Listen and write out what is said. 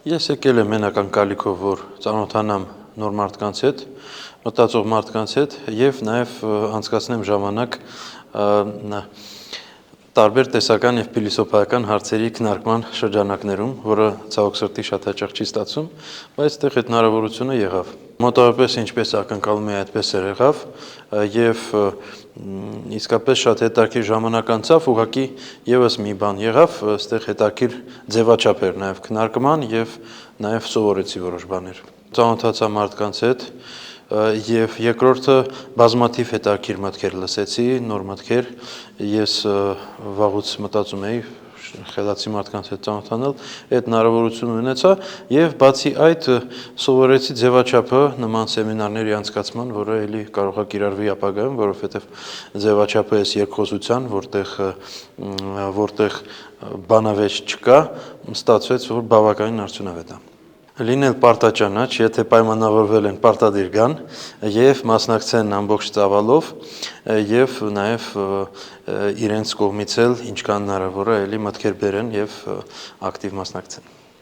Ես եկել եմ մենական կալիքով, որ ծանոթանամ նոր մարդկանց հետ, մտածող մարդկանց հետ եւ նաեւ անցկացնեմ ժամանակ տարբեր տեսական եւ փիլիսոփայական հարցերի քննարկման շրջանակներում, որը ցավոք սրտի շատ հաճախ չի ստացվում, բայց այդտեղ այդ հնարավորությունը եղավ։ Մոտավորապես ինչպես ակնկալում էի, այդպես էր եղավ եւ իսկապես շատ հետաքրքիր ժամանակ անցավ, ուղղակի եւս մի բան եղավ, այստեղ հետաքրքիր ձևաչափ էր նաեւ քննարկման եւ նաեւ սովորեցի որոշ բաներ։ Ծանոթացա մարդկանց հետ եւ երկրորդը բազմաթիվ հետաքրքիր մտքեր լսեցի, նոր մտքեր, ես վաղուց մտածում էի խելացի մարդկանց հետ ծանոթանալ, այդ հնարավորությունը ունեցա եւ բացի այդ սովորեցի ձևաչափը նման սեմինարների անցկացման, որը էլի կարող է կիրառվի ապագայում, որովհետեւ ձևաչափը էս երկխոսության, որտեղ բանավեճ չկա, ստացվեց, որ բավականին արդյունավետ է։ Լինել պարտաճանաչ, եթե պայմանավորվել են պարտադիր գան եւ մասնակցեն ամբողջ ծավալով եւ նաեւ իրենց կողմից էլ ինչքան հնարավոր է էլի մտքեր բերեն եւ ակտիվ մասնակցեն։